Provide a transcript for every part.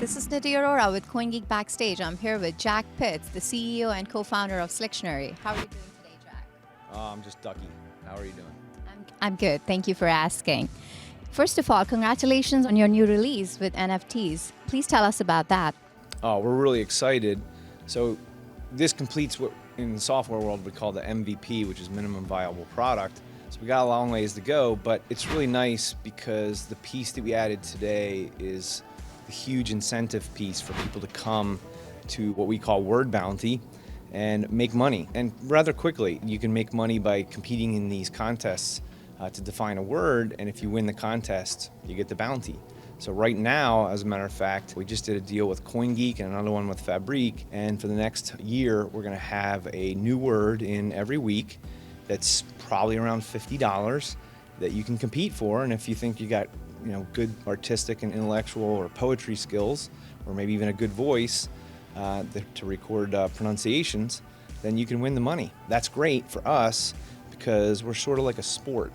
This is Nidhi Arora with CoinGeek Backstage. I'm here with Jack Pitts, the CEO and co-founder of SLictionary. How are you doing today, Jack? I'm just ducky. How are you doing? I'm good. Thank you for asking. First of all, congratulations on your new release with NFTs. Please tell us about that. Oh, we're really excited. So this completes what in the software world we call the MVP, which is minimum viable product. So we got a long ways to go, but it's really nice because the piece that we added today is the huge incentive piece for people to come to what we call word bounty and make money. And rather quickly, you can make money by competing in these contests to define a word, and if you win the contest, you get the bounty. So right now, as a matter of fact, we just did a deal with CoinGeek and another one with Fabrique, and for the next year, we're gonna have a new word in every week that's probably around $50 that you can compete for, and if you think you got good artistic and intellectual or poetry skills, or maybe even a good voice to record pronunciations, then you can win the money. That's great for us because we're sort of like a sport.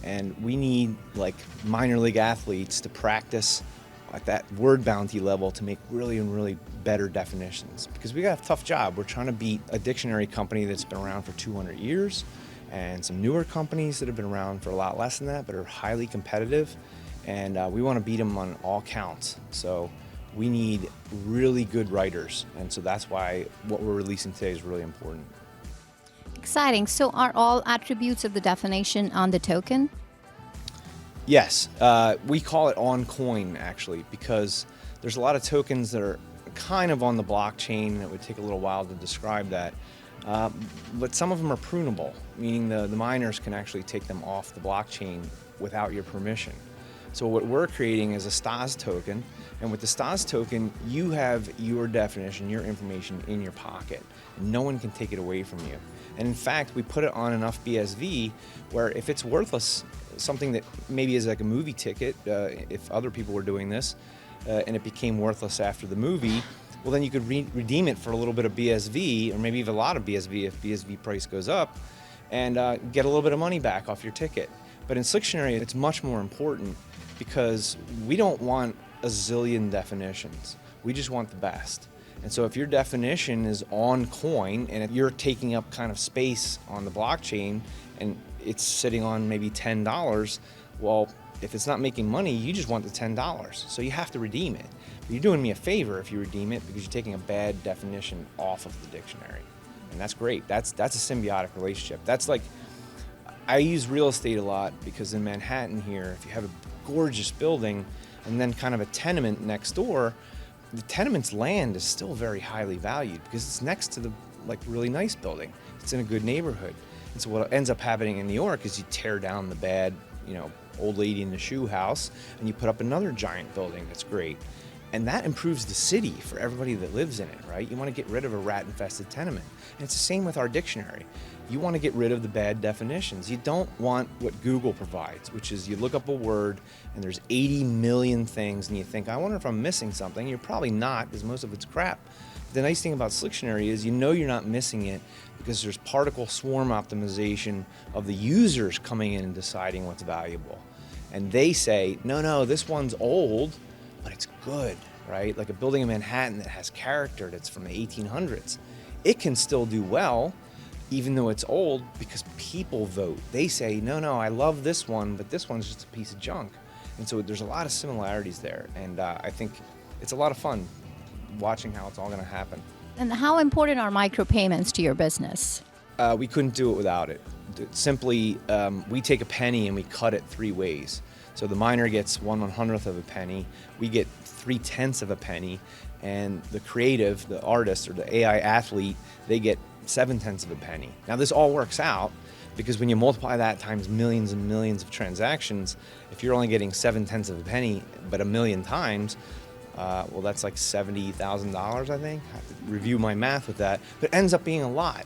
And we need like minor league athletes to practice at that word bounty level to make really better definitions. Because we got a tough job. We're trying to beat a dictionary company that's been around for 200 years and some newer companies that have been around for a lot less than that but are highly competitive. And we want to beat them on all counts. So we need really good writers. And so that's why what we're releasing today is really important. Exciting. So are all attributes of the definition on the token? Yes, we call it on coin actually because there's a lot of tokens that are kind of on the blockchain and it would take a little while to describe that. But some of them are prunable, meaning the miners can actually take them off the blockchain without your permission. So what we're creating is a STAS token, and with the STAS token, you have your definition, your information in your pocket. And no one can take it away from you. And in fact, we put it on enough BSV where if it's worthless, something that maybe is like a movie ticket, if other people were doing this, and it became worthless after the movie, well then you could redeem it for a little bit of BSV, or maybe even a lot of BSV if BSV price goes up, and get a little bit of money back off your ticket. But in SLictionary, it's much more important because we don't want a zillion definitions. We just want the best. And so if your definition is on coin and if you're taking up kind of space on the blockchain and it's sitting on maybe $10, well, if it's not making money, you just want the $10. So you have to redeem it. But you're doing me a favor if you redeem it because you're taking a bad definition off of the dictionary. And that's great. That's a symbiotic relationship. That's like, I use real estate a lot because in Manhattan here, if you have a gorgeous building and then kind of a tenement next door, the tenement's land is still very highly valued because it's next to the really nice building. It's in a good neighborhood. And so what ends up happening in New York is you tear down the bad, old lady in the shoe house and you put up another giant building that's great. And that improves the city for everybody that lives in it, right? You want to get rid of a rat-infested tenement. And it's the same with our dictionary. You want to get rid of the bad definitions. You don't want what Google provides, which is you look up a word and there's 80 million things and you think, I wonder if I'm missing something. You're probably not because most of it's crap. The nice thing about SLictionary is you're not missing it because there's particle swarm optimization of the users coming in and deciding what's valuable. And they say, no, this one's old, but it's good, right? Like a building in Manhattan that has character that's from the 1800s. It can still do well, even though it's old, because people vote. They say, no, I love this one, but this one's just a piece of junk. And so there's a lot of similarities there. And I think it's a lot of fun watching how it's all gonna happen. And how important are micropayments to your business? We couldn't do it without it. Simply, we take a penny and we cut it 3 ways. So the miner gets 1/100th of a penny, we get 3/10 of a penny, and the creative, the artist or the AI athlete, they get 7/10 of a penny. Now this all works out because when you multiply that times millions and millions of transactions, if you're only getting 7/10 of a penny, but a million times, well that's like $70,000 I think. I have to review my math with that, but it ends up being a lot.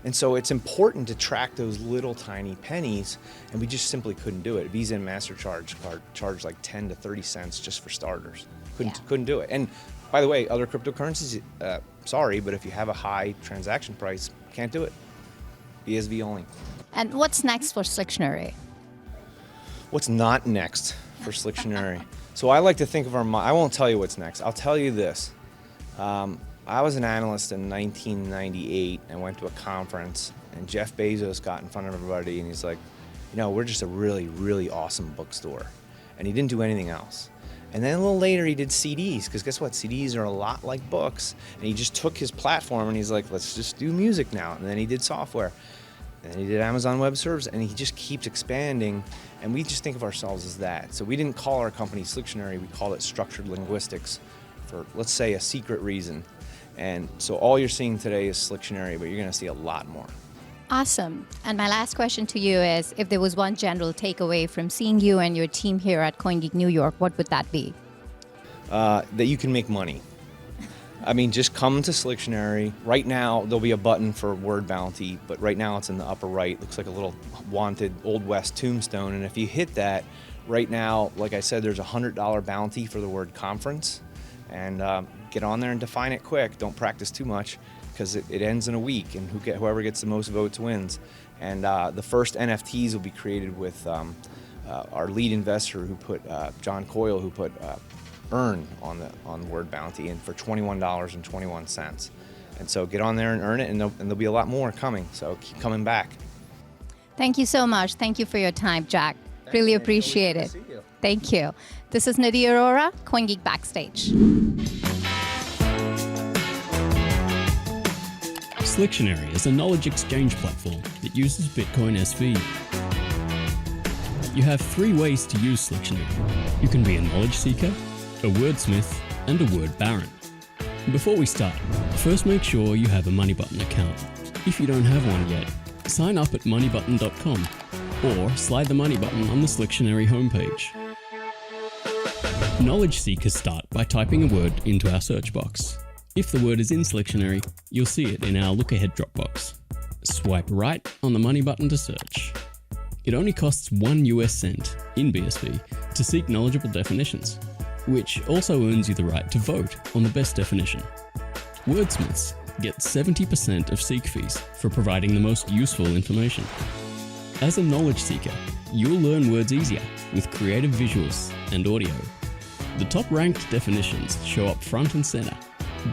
And so it's important to track those little tiny pennies, and we just simply couldn't do it. Visa and MasterCard charge like 10 to 30 cents just for starters. Couldn't do it. And by the way, other cryptocurrencies, sorry, but if you have a high transaction price, can't do it. BSV only. And what's next for SLictionary? What's not next for SLictionary? So I like to think of I won't tell you what's next. I'll tell you this. I was an analyst in 1998 and went to a conference, and Jeff Bezos got in front of everybody and he's like, we're just a really, really awesome bookstore. And he didn't do anything else. And then a little later he did CDs, because guess what? CDs are a lot like books. And he just took his platform and he's like, let's just do music now. And then he did software. And then he did Amazon Web Services, and he just keeps expanding. And we just think of ourselves as that. So we didn't call our company SLictionary, we called it Structured Linguistics for, let's say, a secret reason. And so all you're seeing today is SLictionary, but you're gonna see a lot more. Awesome. And my last question to you is, if there was one general takeaway from seeing you and your team here at CoinGeek New York, what would that be? That you can make money. I mean, just come to SLictionary. Right now, there'll be a button for word bounty, but right now it's in the upper right. Looks like a little wanted Old West tombstone. And if you hit that, right now, like I said, there's a $100 bounty for the word conference. And get on there and define it quick. Don't practice too much, because it ends in a week, and whoever gets the most votes wins. And the first NFTs will be created with our lead investor, who put John Coyle, who put earn on the word bounty, and for $21.21. And so get on there and earn it, and there'll be a lot more coming. So keep coming back. Thank you so much. Thank you for your time, Jack. Really appreciate it. Thank you. This is Nidhi Arora, CoinGeek Backstage. SLictionary is a knowledge exchange platform that uses Bitcoin SV. You have 3 ways to use SLictionary. You can be a knowledge seeker, a wordsmith, and a word baron. Before we start, first make sure you have a MoneyButton account. If you don't have one yet, sign up at moneybutton.com or slide the money button on the SLictionary homepage. Knowledge seekers start by typing a word into our search box. If the word is in SLictionary, you'll see it in our look ahead drop box. Swipe right on the money button to search. It only costs 1 US cent in BSV to seek knowledgeable definitions, which also earns you the right to vote on the best definition. Wordsmiths get 70% of seek fees for providing the most useful information. As a knowledge seeker, you'll learn words easier with creative visuals and audio. The top ranked definitions show up front and center,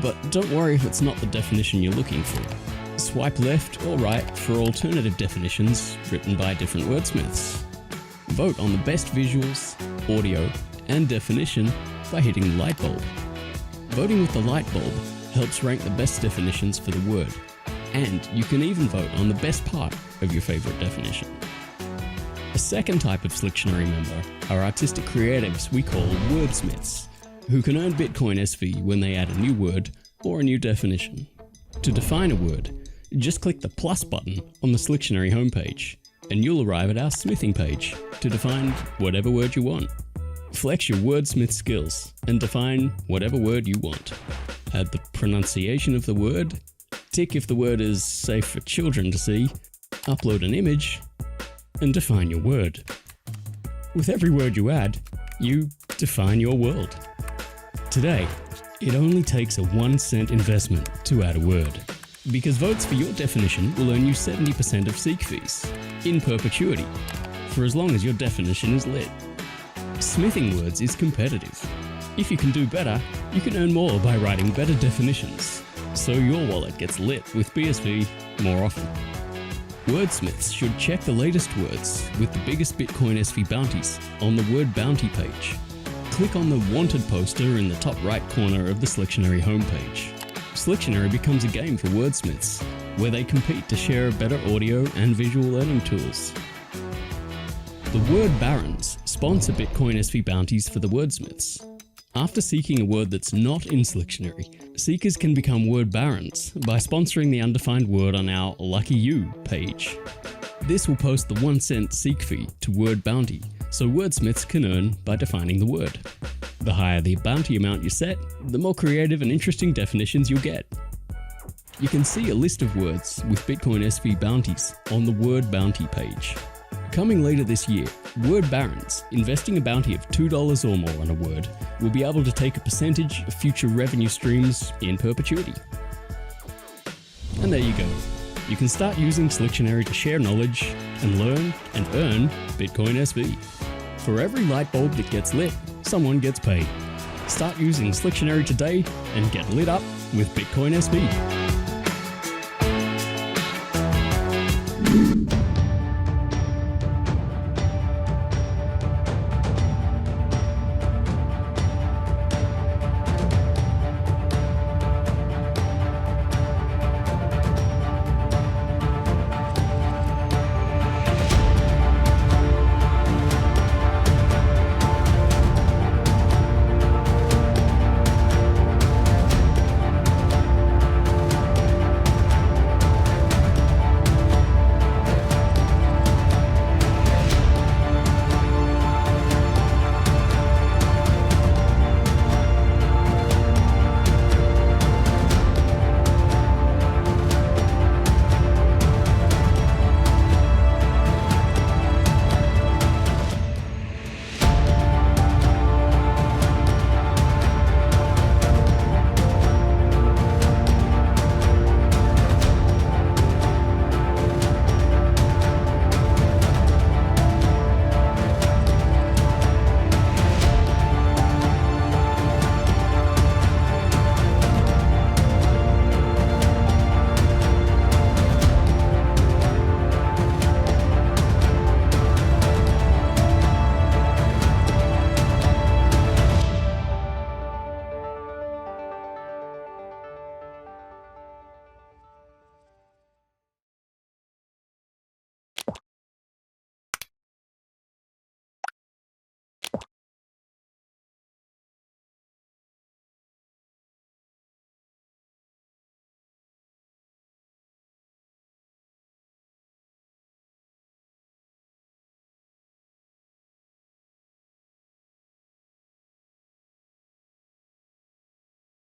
but don't worry if it's not the definition you're looking for. Swipe left or right for alternative definitions written by different wordsmiths. Vote on the best visuals, audio, and definition by hitting the light bulb. Voting with the light bulb helps rank the best definitions for the word, and you can even vote on the best part of your favorite definition. A second type of SLictionary member are artistic creatives we call wordsmiths, who can earn Bitcoin SV when they add a new word or a new definition. To define a word, just click the plus button on the SLictionary homepage, and you'll arrive at our smithing page to define whatever word you want. Flex your wordsmith skills and define whatever word you want. Add the pronunciation of the word, tick if the word is safe for children to see, upload an image, and define your word. With every word you add, you define your world. Today, it only takes a 1 cent investment to add a word, because votes for your definition will earn you 70% of seek fees, in perpetuity, for as long as your definition is lit. Smithing words is competitive. If you can do better, you can earn more by writing better definitions, so your wallet gets lit with BSV more often. Wordsmiths should check the latest words with the biggest Bitcoin SV bounties on the word bounty page. Click on the wanted poster in the top right corner of the SLictionary homepage. SLictionary becomes a game for wordsmiths, where they compete to share better audio and visual learning tools. The word barons sponsor Bitcoin SV bounties for the wordsmiths. After seeking a word that's not in SLictionary, seekers can become word barons by sponsoring the undefined word on our Lucky You page. This will post the 1 cent seek fee to word bounty, so wordsmiths can earn by defining the word. The higher the bounty amount you set, the more creative and interesting definitions you'll get. You can see a list of words with Bitcoin SV bounties on the word bounty page. Coming later this year, word barons investing a bounty of $2 or more on a word will be able to take a percentage of future revenue streams in perpetuity. And there you go. You can start using SLictionary to share knowledge and learn and earn Bitcoin SV. For every light bulb that gets lit, someone gets paid. Start using SLictionary today and get lit up with Bitcoin SB.